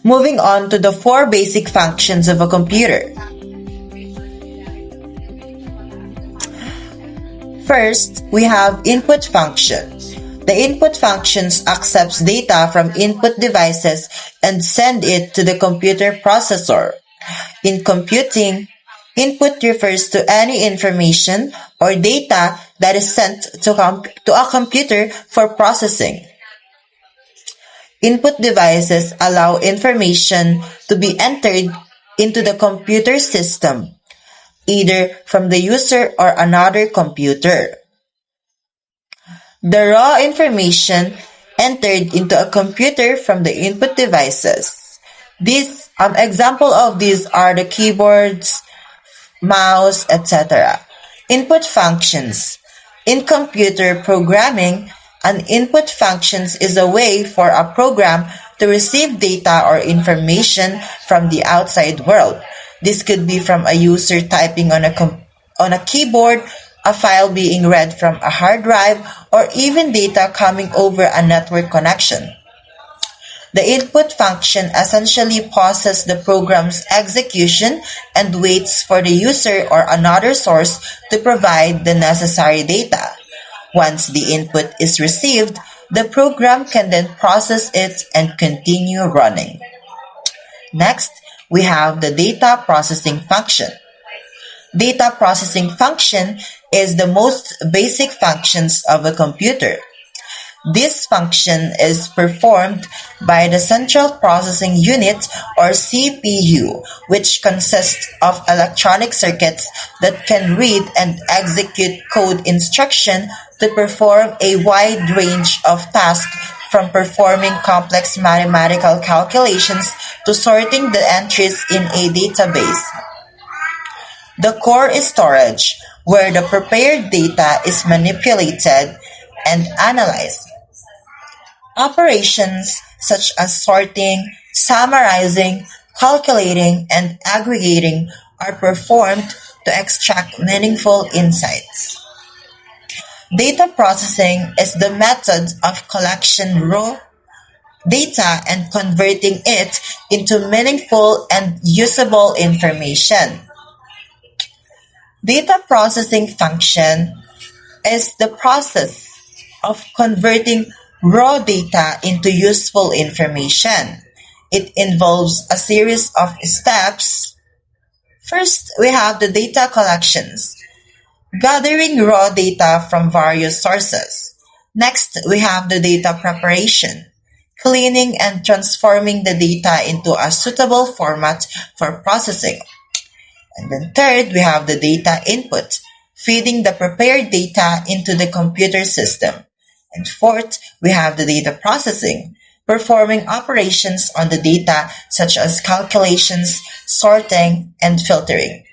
Moving on to the four basic functions of a computer. First, we have input function. The input functions accepts data from input devices and send it to the computer processor. In computing, input refers to any information or data that is sent to a computer for processing. Input devices allow information to be entered into the computer system, either from the user or another computer. The raw information entered into a computer from the input devices. These example of these are the keyboards, mouse, etc. Input functions. In computer programming, an input functions is a way for a program to receive data or information from the outside world. This could be from a user typing on a keyboard, a file being read from a hard drive, or even data coming over a network connection. The input function essentially pauses the program's execution and waits for the user or another source to provide the necessary data. Once the input is received, the program can then process it and continue running. Next, we have the data processing function. Data processing function is the most basic functions of a computer. This function is performed by the Central Processing Unit or CPU, which consists of electronic circuits that can read and execute code instruction to perform a wide range of tasks, from performing complex mathematical calculations to sorting the entries in a database. The core is storage, where the prepared data is manipulated and analyzed. Operations such as sorting, summarizing, calculating, and aggregating are performed to extract meaningful insights. Data processing is the method of collection raw data and converting it into meaningful and usable information. Data processing function is the process of converting raw data into useful information. It involves a series of steps. First, we have the data collections, gathering raw data from various sources. Next, we have the data preparation, cleaning and transforming the data into a suitable format for processing. And then third, we have the data input, feeding the prepared data into the computer system. And fourth, we have the data processing, performing operations on the data such as calculations, sorting, and filtering.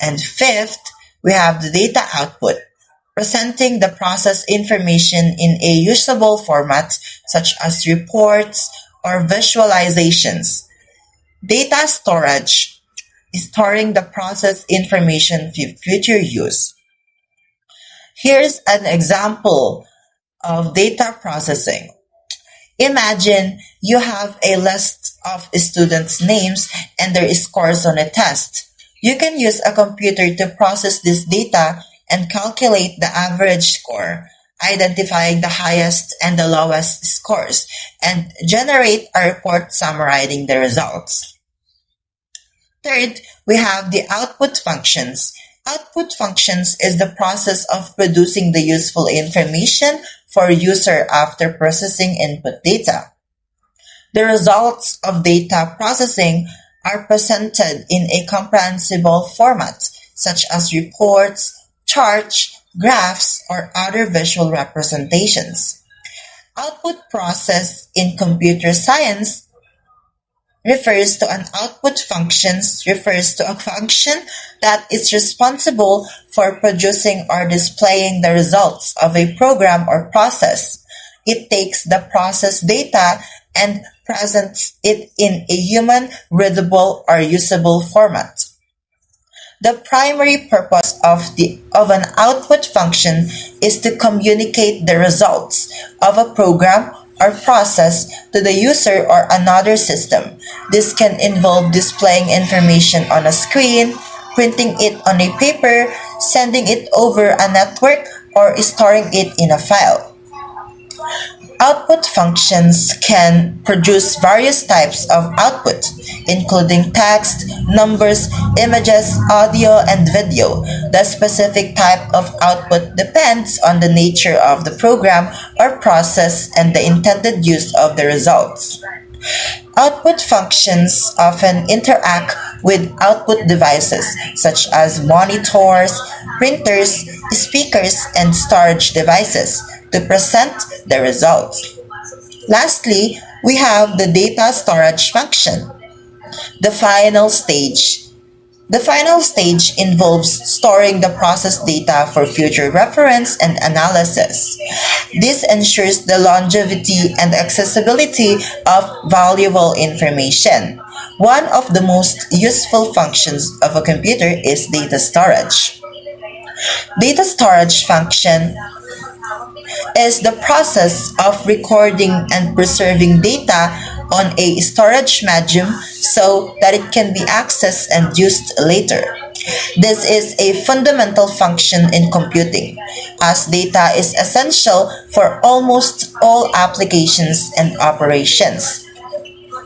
And fifth, we have the data output, presenting the process information in a usable format such as reports or visualizations. Data storage, storing the process information for future use. Here's an example of data processing. Imagine you have a list of students' names and their scores on a test. You can use a computer to process this data and calculate the average score, identifying the highest and the lowest scores, and generate a report summarizing the results. Third, we have the output functions. Output functions is the process of producing the useful information for user after processing input data. The results of data processing are presented in a comprehensible format, such as reports, charts, graphs, or other visual representations. Output process in computer science refers to a function that is responsible for producing or displaying the results of a program or process. It takes the process data and presents it in a human readable or usable format. The primary purpose of an output function is to communicate the results of a program or process to the user or another system. This can involve displaying information on a screen, printing it on a paper, sending it over a network, or storing it in a file. Output functions can produce various types of output, including text, numbers, images, audio, and video. The specific type of output depends on the nature of the program or process and the intended use of the results. Output functions often interact with output devices such as monitors, printers, speakers, and storage devices to present the results. Lastly, we have the data storage function, the final stage. The final stage involves storing the processed data for future reference and analysis. This ensures the longevity and accessibility of valuable information. One of the most useful functions of a computer is data storage. Data storage function is the process of recording and preserving data on a storage medium so that it can be accessed and used later. This is a fundamental function in computing, as data is essential for almost all applications and operations.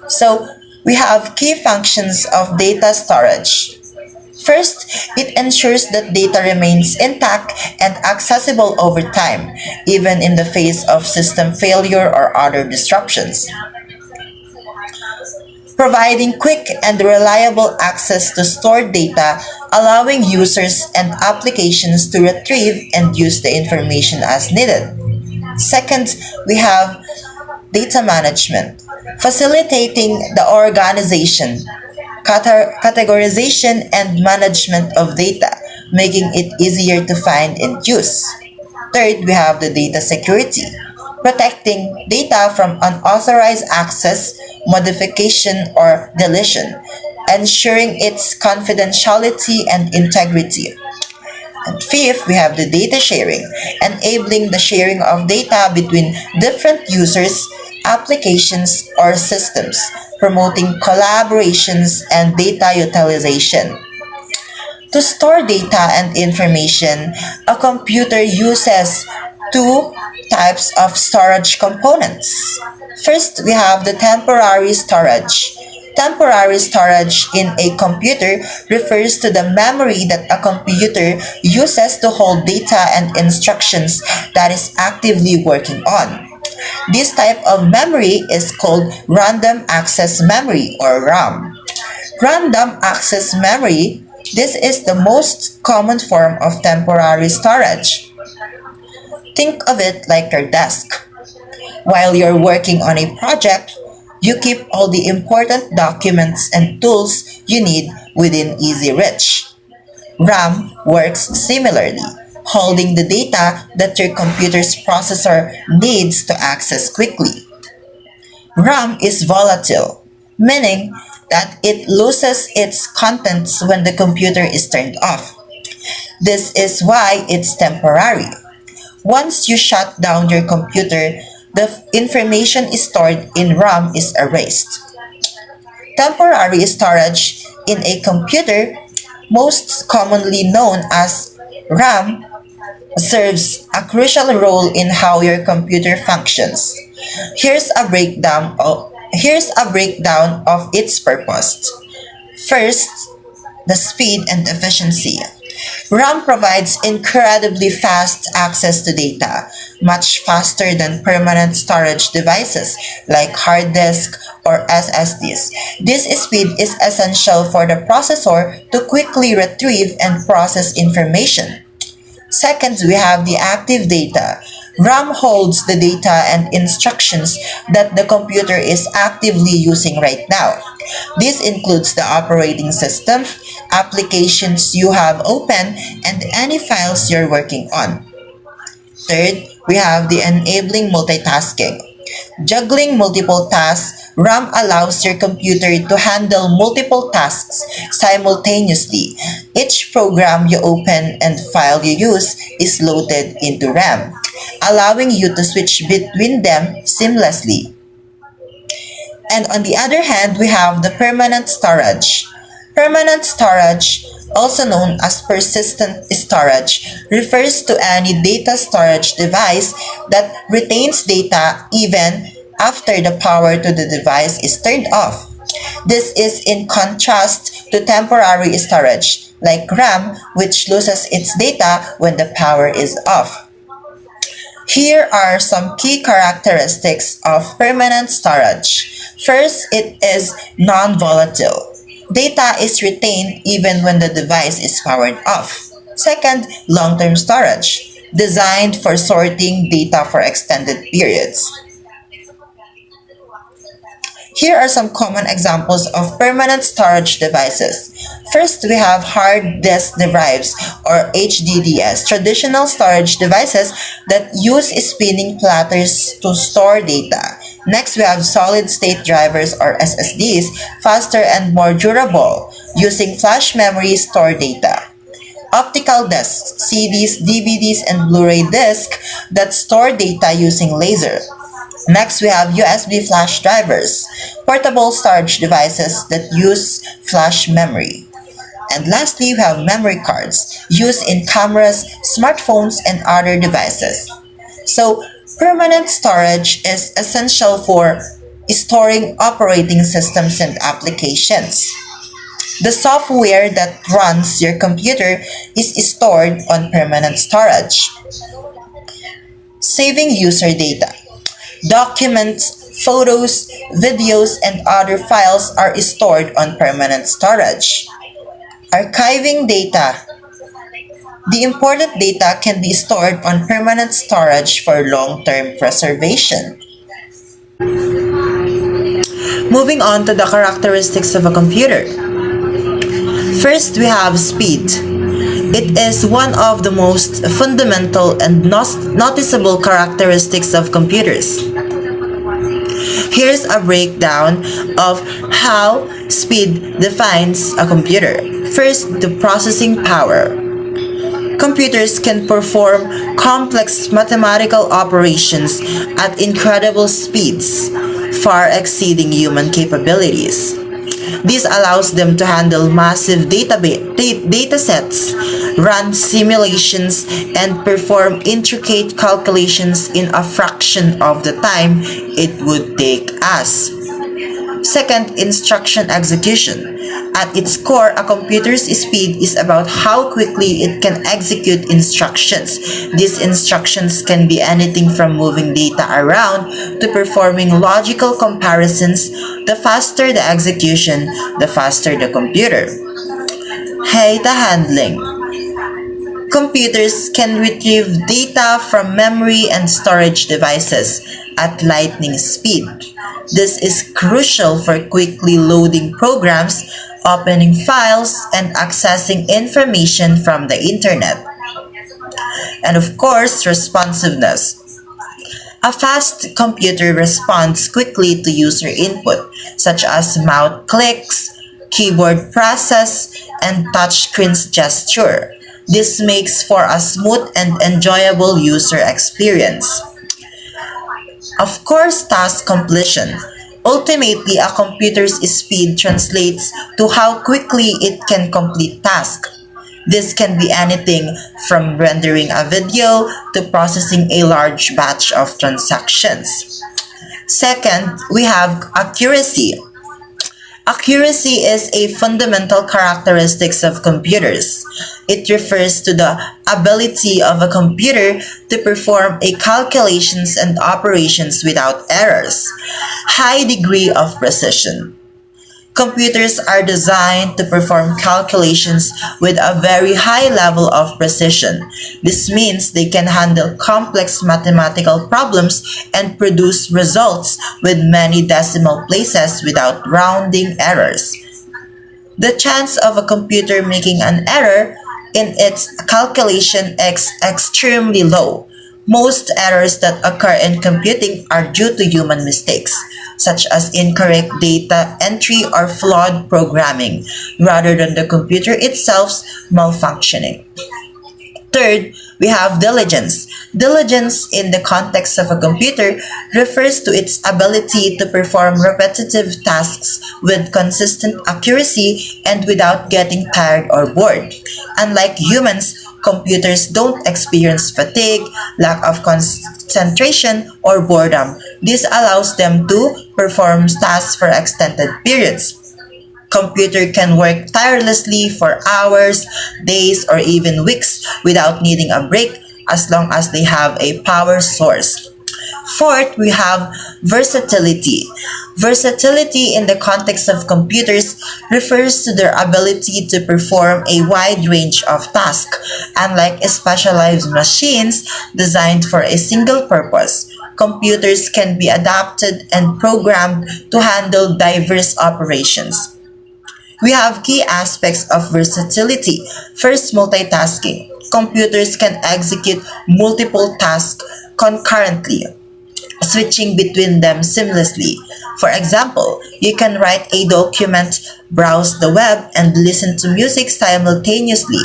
So, we have key functions of data storage. First, it ensures that data remains intact and accessible over time, even in the face of system failure or other disruptions. Providing quick and reliable access to stored data, allowing users and applications to retrieve and use the information as needed. Second, we have data management, facilitating the organization, categorization, and management of data, making it easier to find and use. Third, we have the data security, protecting data from unauthorized access, modification, or deletion, ensuring its confidentiality and integrity. And fifth, we have the data sharing, enabling the sharing of data between different users, applications, or systems, promoting collaborations and data utilization. To store data and information, a computer uses two types of storage components. First, we have the temporary storage. Temporary storage in a computer refers to the memory that a computer uses to hold data and instructions that is actively working on. This type of memory is called random access memory or RAM. Random access memory, this is the most common form of temporary storage. Think of it like your desk. While you're working on a project, you keep all the important documents and tools you need within easy reach. RAM works similarly, holding the data that your computer's processor needs to access quickly. RAM is volatile, meaning that it loses its contents when the computer is turned off. This is why it's temporary. Once you shut down your computer, the information stored in RAM is erased. Temporary storage in a computer, most commonly known as RAM, serves a crucial role in how your computer functions. Here's a breakdown of its purpose. First, the speed and efficiency. RAM provides incredibly fast access to data, much faster than permanent storage devices like hard disk or SSDs. This speed is essential for the processor to quickly retrieve and process information. Second, we have the active data. RAM holds the data and instructions that the computer is actively using right now. This includes the operating system, applications you have open, and any files you're working on. Third, we have the enabling multitasking. Juggling multiple tasks, RAM allows your computer to handle multiple tasks simultaneously. Each program you open and file you use is loaded into RAM, allowing you to switch between them seamlessly. And on the other hand, we have the permanent storage. Permanent storage, also known as persistent storage, refers to any data storage device that retains data even after the power to the device is turned off. This is in contrast to temporary storage, like RAM, which loses its data when the power is off. Here are some key characteristics of permanent storage. First, it is non-volatile. Data is retained even when the device is powered off. Second, long-term storage, designed for sorting data for extended periods. Here are some common examples of permanent storage devices. First, we have hard disk drives or HDDs, traditional storage devices that use spinning platters to store data. Next, we have solid state drivers or SSDs, faster and more durable, using flash memory store data. Optical discs, CDs, DVDs, and Blu-ray discs that store data using laser. Next, we have USB flash drivers, portable storage devices that use flash memory. And lastly, we have memory cards used in cameras, smartphones, and other devices. So, permanent storage is essential for storing operating systems and applications. The software that runs your computer is stored on permanent storage, saving user data. Documents, photos, videos, and other files are stored on permanent storage. Archiving data. The important data can be stored on permanent storage for long-term preservation. Moving on to the characteristics of a computer. First, we have speed. It is one of the most fundamental and noticeable characteristics of computers. Here's a breakdown of how speed defines a computer. First, the processing power. Computers can perform complex mathematical operations at incredible speeds, far exceeding human capabilities. This allows them to handle massive data sets, run simulations, and perform intricate calculations in a fraction of the time it would take us. Second, instruction execution. At its core, a computer's speed is about how quickly it can execute instructions. These instructions can be anything from moving data around to performing logical comparisons. The faster the execution, the faster the computer. Data handling. Computers can retrieve data from memory and storage devices at lightning speed. This is crucial for quickly loading programs, opening files, and accessing information from the internet. And of course, responsiveness. A fast computer responds quickly to user input, such as mouse clicks, keyboard process, and touchscreen gesture. This makes for a smooth and enjoyable user experience. Of course, task completion. Ultimately, a computer's speed translates to how quickly it can complete tasks. This can be anything from rendering a video to processing a large batch of transactions. Second, we have accuracy. Accuracy is a fundamental characteristic of computers. It refers to the ability of a computer to perform a calculations and operations without errors. High degree of precision. Computers are designed to perform calculations with a very high level of precision. This means they can handle complex mathematical problems and produce results with many decimal places without rounding errors. The chance of a computer making an error in its calculation is extremely low. Most errors that occur in computing are due to human mistakes. such as incorrect data entry or flawed programming, rather than the computer itself malfunctioning. Third, we have diligence. Diligence in the context of a computer refers to its ability to perform repetitive tasks with consistent accuracy and without getting tired or bored. Unlike humans, computers don't experience fatigue, lack of concentration, or boredom. This allows them to perform tasks for extended periods. Computer can work tirelessly for hours, days, or even weeks without needing a break as long as they have a power source. Fourth, we have versatility. Versatility in the context of computers refers to their ability to perform a wide range of tasks, unlike specialized machines designed for a single purpose. Computers can be adapted and programmed to handle diverse operations. We have key aspects of versatility. First, multitasking. Computers can execute multiple tasks concurrently, switching between them seamlessly. For example, you can write a document, browse the web, and listen to music simultaneously.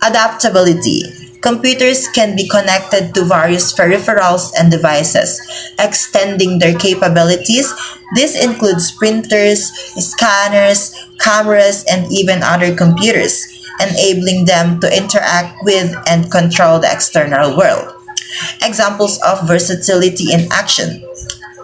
Adaptability. Computers can be connected to various peripherals and devices, extending their capabilities. This includes printers, scanners, cameras, and even other computers, enabling them to interact with and control the external world. Examples of versatility in action: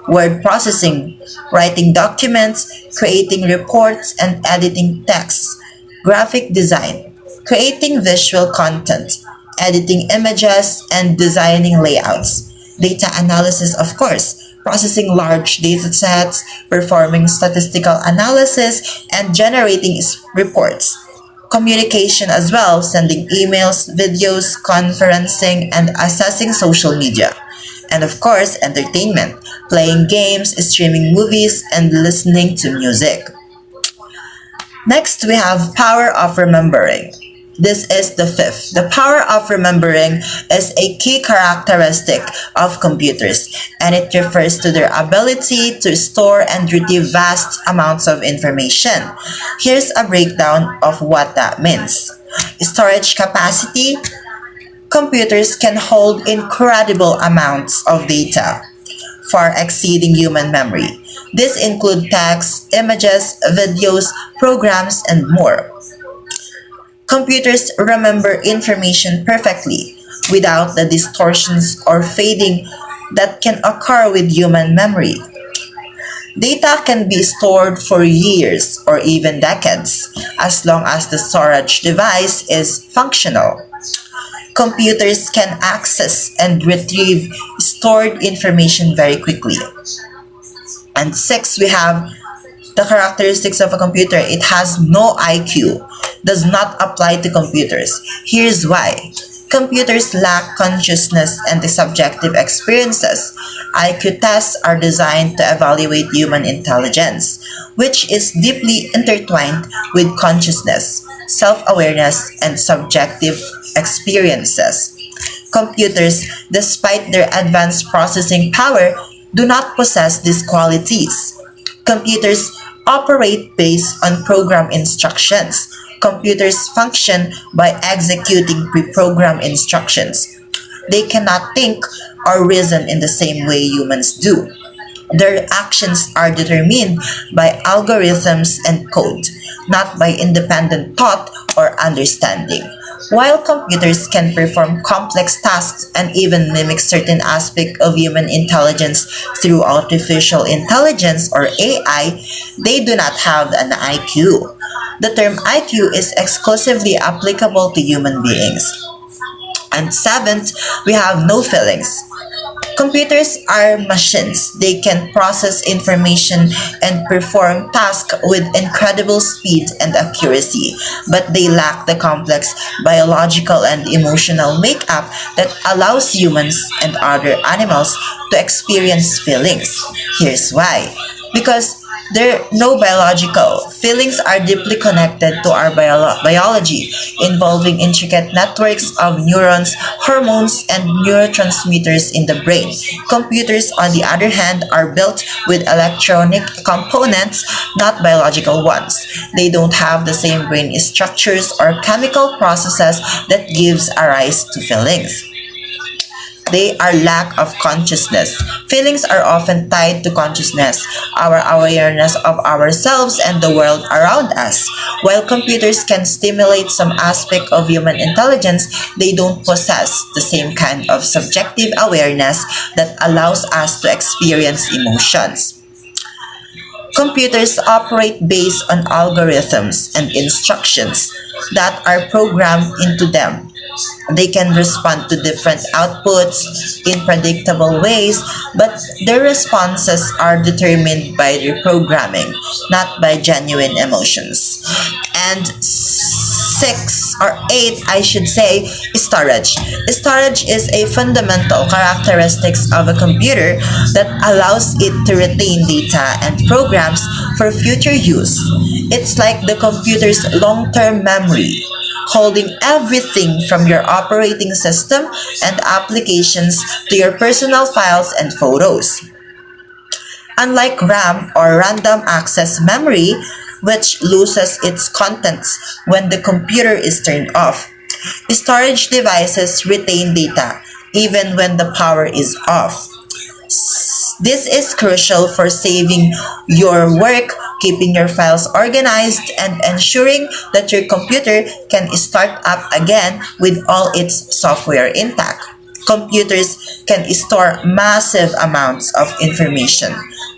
word processing, writing documents, creating reports, and editing texts; graphic design, creating visual content, editing images, and designing layouts; data analysis, of course, processing large data sets, performing statistical analysis, and generating reports; communication as well, sending emails, videos, conferencing, and accessing social media; and of course, entertainment, playing games, streaming movies, and listening to music. Next, we have power of remembering. This is the fifth. The power of remembering is a key characteristic of computers, and it refers to their ability to store and retrieve vast amounts of information. Here's a breakdown of what that means. Storage capacity. Computers can hold incredible amounts of data, far exceeding human memory. This include text, images, videos, programs, and more. Computers remember information perfectly without the distortions or fading that can occur with human memory. Data can be stored for years or even decades as long as the storage device is functional. Computers can access and retrieve stored information very quickly. And six, we have the characteristics of a computer. It has no IQ, does not apply to computers. Here's why. Computers lack consciousness and the subjective experiences. IQ tests are designed to evaluate human intelligence, which is deeply intertwined with consciousness, self-awareness, and subjective experiences. Computers, despite their advanced processing power, do not possess these qualities. Computers operate based on program instructions. Computers function by executing pre-programmed instructions. They cannot think or reason in the same way humans do. Their actions are determined by algorithms and code, not by independent thought or understanding. While computers can perform complex tasks and even mimic certain aspects of human intelligence through artificial intelligence or AI, they do not have an IQ. The term IQ is exclusively applicable to human beings. And seventh, we have no feelings. Computers are machines. They can process information and perform tasks with incredible speed and accuracy, but they lack the complex biological and emotional makeup that allows humans and other animals to experience feelings. Here's why. Because They're no biological. Feelings are deeply connected to our biology, involving intricate networks of neurons, hormones, and neurotransmitters in the brain. Computers, on the other hand, are built with electronic components, not biological ones. They don't have the same brain structures or chemical processes that gives a rise to feelings. They are lack of consciousness. Feelings are often tied to consciousness, our awareness of ourselves and the world around us. While computers can stimulate some aspect of human intelligence, they don't possess the same kind of subjective awareness that allows us to experience emotions. Computers operate based on algorithms and instructions that are programmed into them. They can respond to different outputs in predictable ways, but their responses are determined by their programming, not by genuine emotions. And six or eight, I should say, is storage. Storage is a fundamental characteristics of a computer that allows it to retain data and programs for future use. It's like the computer's long-term memory, holding everything from your operating system and applications to your personal files and photos. Unlike RAM or random access memory, which loses its contents when the computer is turned off, storage devices retain data even when the power is off. This is crucial for saving your work, keeping your files organized, and ensuring that your computer can start up again with all its software intact. Computers can store massive amounts of information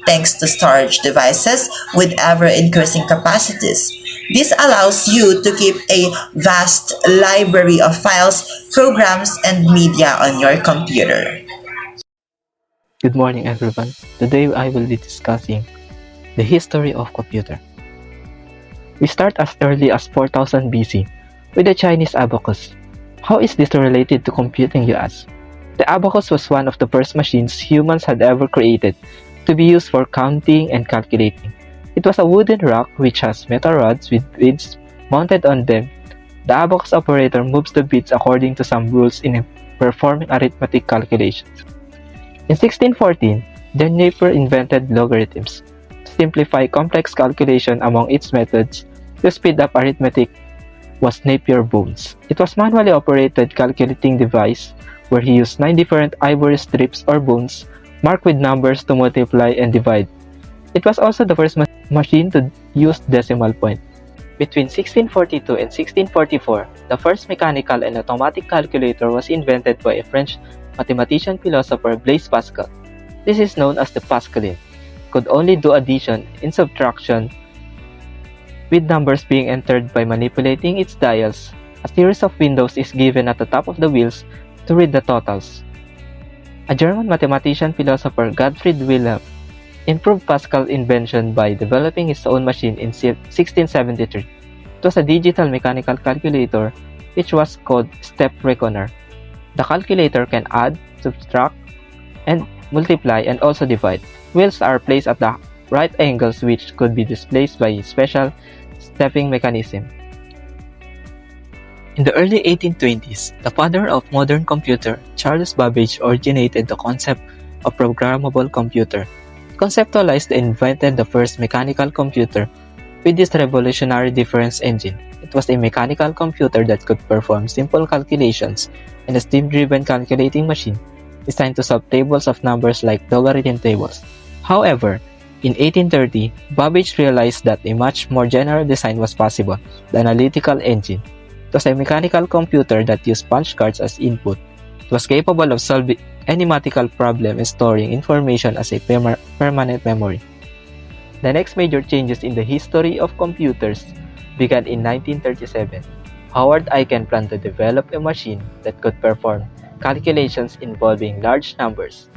thanks to storage devices with ever increasing capacities. This allows you to keep a vast library of files, programs, and media on your computer. Good morning everyone. Today I will be discussing the history of computer. We start as early as 4000 BC with the Chinese abacus. How is this related to computing, you ask? The abacus was one of the first machines humans had ever created to be used for counting and calculating. It was a wooden rock which has metal rods with beads mounted on them. The abacus operator moves the beads according to some rules in performing arithmetic calculations. In 1614, John Napier invented logarithms to simplify complex calculation. Among its methods to speed up arithmetic was Napier-Bones. It was manually operated calculating device where he used 9 different ivory strips or bones marked with numbers to multiply and divide. It was also the first machine to use decimal point. Between 1642 and 1644, the first mechanical and automatic calculator was invented by a French mathematician philosopher Blaise Pascal. This is known as the Pascaline. Could only do addition and subtraction with numbers being entered by manipulating its dials. A series of windows is given at the top of the wheels to read the totals. A German mathematician philosopher Gottfried Wilhelm improved Pascal's invention by developing his own machine in 1673. It was a digital mechanical calculator which was called step reckoner. The calculator can add, subtract, and multiply and also divide. Wheels are placed at the right angles which could be displaced by a special stepping mechanism. In the early 1820s, the father of modern computer, Charles Babbage, originated the concept of programmable computer. He conceptualized and invented the first mechanical computer with this revolutionary difference engine. It was a mechanical computer that could perform simple calculations and a steam-driven calculating machine designed to solve tables of numbers like logarithm tables. However, in 1830, Babbage realized that a much more general design was possible, the analytical engine. It was a mechanical computer that used punch cards as input. It was capable of solving any mathematical problem and storing information as a permanent memory. The next major changes in the history of computers began in 1937. Howard Aiken planned to develop a machine that could perform calculations involving large numbers.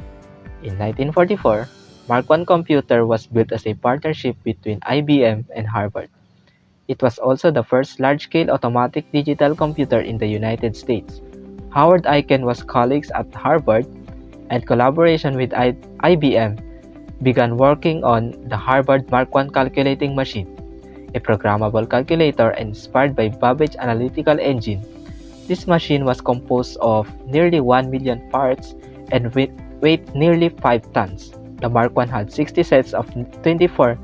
In 1944, Mark I computer was built as a partnership between IBM and Harvard. It was also the first large-scale automatic digital computer in the United States. Howard Aiken was colleagues at Harvard and collaboration with IBM began working on the Harvard Mark I calculating machine, a programmable calculator inspired by Babbage Analytical Engine. This machine was composed of nearly 1 million parts and weighed nearly 5 tons. The Mark I had 60 sets of 24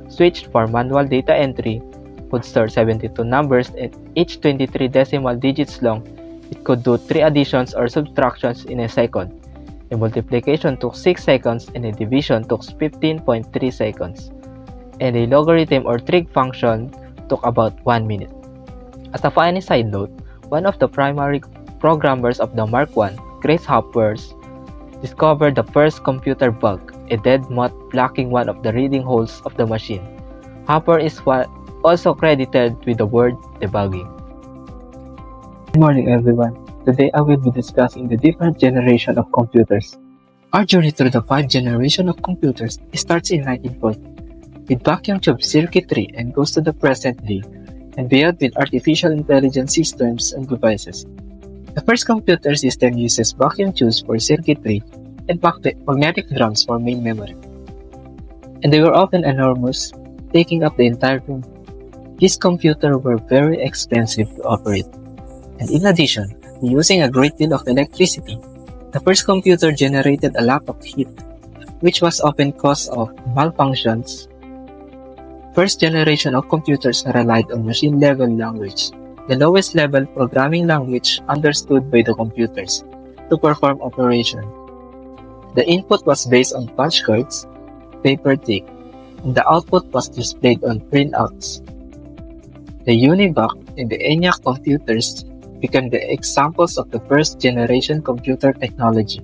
switched for manual data entry, could store 72 numbers and each 23 decimal digits long. It could do 3 additions or subtractions in a second. A multiplication took 6 seconds and a division took 15.3 seconds. And a logarithm or trig function took about 1 minute. As a funny side note, one of the primary programmers of the Mark I, Grace Hopper, discovered the first computer bug, a dead moth blocking one of the reading holes of the machine. Hopper is also credited with the word debugging. Good morning, everyone. Today I will be discussing the different generation of computers. Our journey through the 5 generation of computers starts in 1940 with vacuum tube circuitry and goes to the present day and beyond with artificial intelligence systems and devices. The first computer system uses vacuum tubes for circuitry and magnetic drums for main memory. And they were often enormous, taking up the entire room. These computers were very expensive to operate. And in addition, using a great deal of electricity, the first computer generated a lot of heat, which was often cause of malfunctions. First generation of computers relied on machine-level language, the lowest level programming language understood by the computers, to perform operation. The input was based on punch cards, paper tick, and the output was displayed on printouts. The Univac and the ENIAC computers became the examples of the first generation computer technology.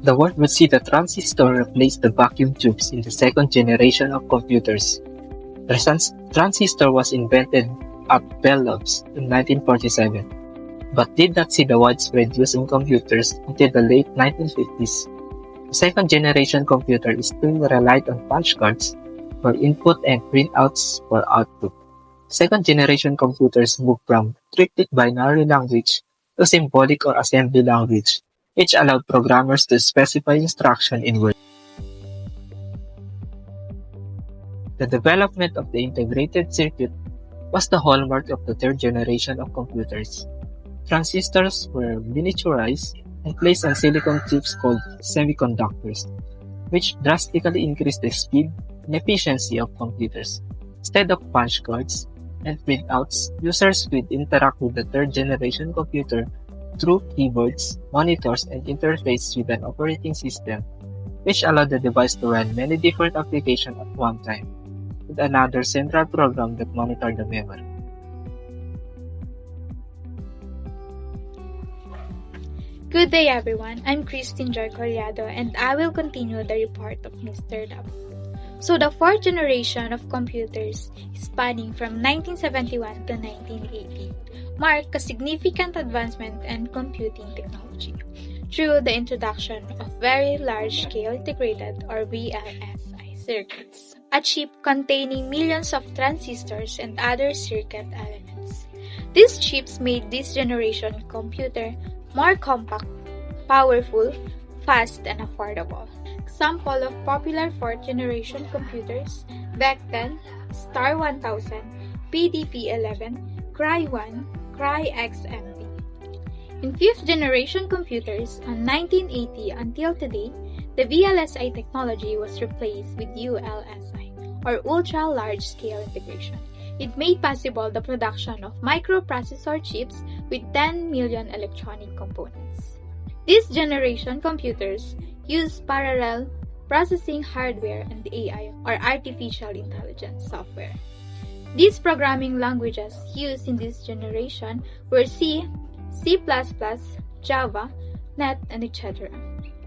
The world would see the transistor replace the vacuum tubes in the second generation of computers. The transistor was invented at Bell Labs in 1947, but did not see the widespread use in computers until the late 1950s. The second generation computer still relied on punch cards for input and printouts for output. Second generation computers moved from strictly binary language to symbolic or assembly language, which allowed programmers to specify instruction in words. The development of the integrated circuit was the hallmark of the third generation of computers. Transistors were miniaturized and placed on silicon chips called semiconductors, which drastically increased the speed and efficiency of computers. Instead of punch cards and printouts, users would interact with the third generation computer through keyboards, monitors, and interface with an operating system, which allowed the device to run many different applications at one time, with another central program that monitored the memory. Good day everyone, I'm Christine Joy Coriado and I will continue the report of Mr. Lab. So the fourth generation of computers, spanning from 1971 to 1980, marked a significant advancement in computing technology through the introduction of very large-scale integrated or VLSI circuits, a chip containing millions of transistors and other circuit elements. These chips made this generation computer more compact, powerful, fast, and affordable. Example of popular fourth generation computers: VEC-10, Star 1000, PDP-11, Cry-1, Cry-XMD. In fifth generation computers, on 1980 until today, the VLSI technology was replaced with ULSI, or Ultra Large Scale Integration. It made possible the production of microprocessor chips with 10 million electronic components. These generation computers use parallel processing hardware and AI, or artificial intelligence software. These programming languages used in this generation were C, C++, Java, .NET, and etc.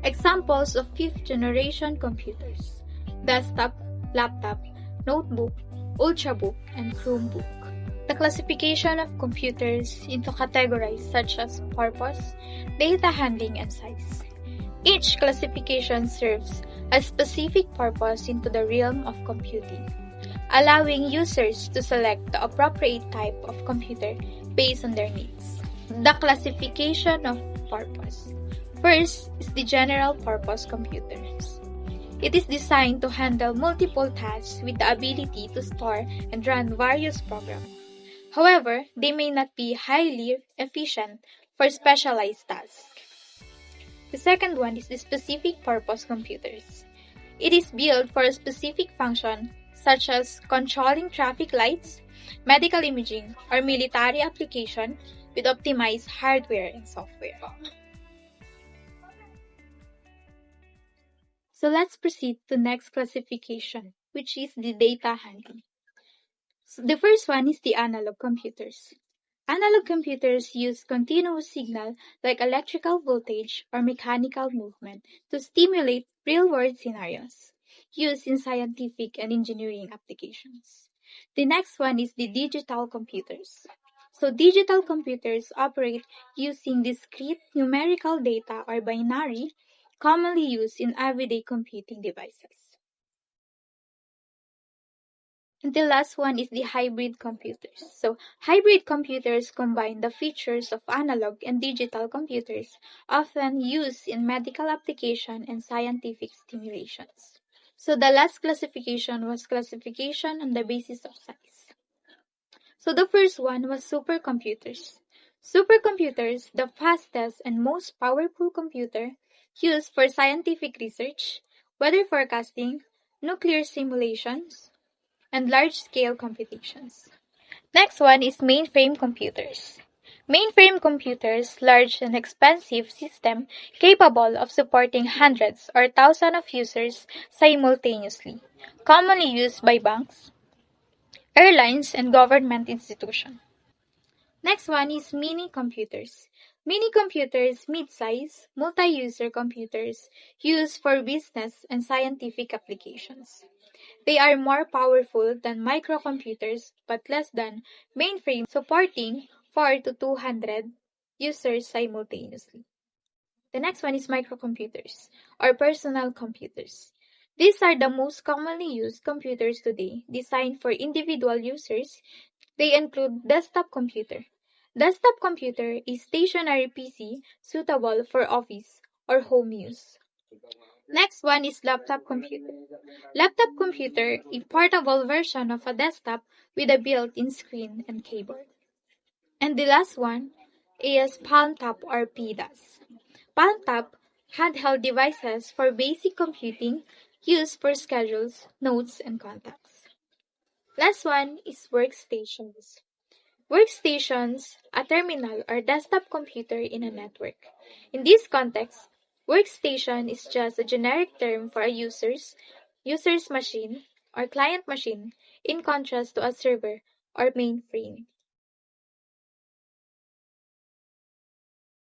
Examples of fifth generation computers: desktop, laptop, notebook, Ultrabook, and Chromebook. The classification of computers into categories such as purpose, data handling, and size. Each classification serves a specific purpose into the realm of computing, allowing users to select the appropriate type of computer based on their needs. The classification of purpose. First is the general purpose computers. It is designed to handle multiple tasks with the ability to store and run various programs. However, they may not be highly efficient for specialized tasks. The second one is the specific purpose computers. It is built for a specific function such as controlling traffic lights, medical imaging, or military application with optimized hardware and software. So let's proceed to next classification, which is the data handling. So the first one is the analog computers. Analog computers use continuous signal like electrical voltage or mechanical movement to stimulate real-world scenarios used in scientific and engineering applications. The next one is the digital computers. So digital computers operate using discrete numerical data or binary, commonly used in everyday computing devices. And the last one is the hybrid computers. So hybrid computers combine the features of analog and digital computers, often used in medical application and scientific stimulations. So the last classification was classification on the basis of size. So the first one was supercomputers. Supercomputers, the fastest and most powerful computer used for scientific research, weather forecasting, nuclear simulations, and large-scale computations. Next one is mainframe computers. Mainframe computers, large and expensive system capable of supporting hundreds or thousands of users simultaneously, commonly used by banks, airlines, and government institutions. Next one is mini computers. Mini computers, mid-size, multi-user computers used for business and scientific applications. They are more powerful than microcomputers but less than mainframes supporting 4 to 200 users simultaneously. The next one is microcomputers or personal computers. These are the most commonly used computers today, designed for individual users. They include desktop computer. Desktop computer is stationary PC suitable for office or home use. Next one is laptop computer. Laptop computer, a portable version of a desktop with a built-in screen and keyboard. And the last one is PalmTop or PDAS. PalmTop, handheld devices for basic computing used for schedules, notes, and contacts. Last one is workstations. Workstations, a terminal or desktop computer in a network. In this context, workstation is just a generic term for a user's machine or client machine in contrast to a server or mainframe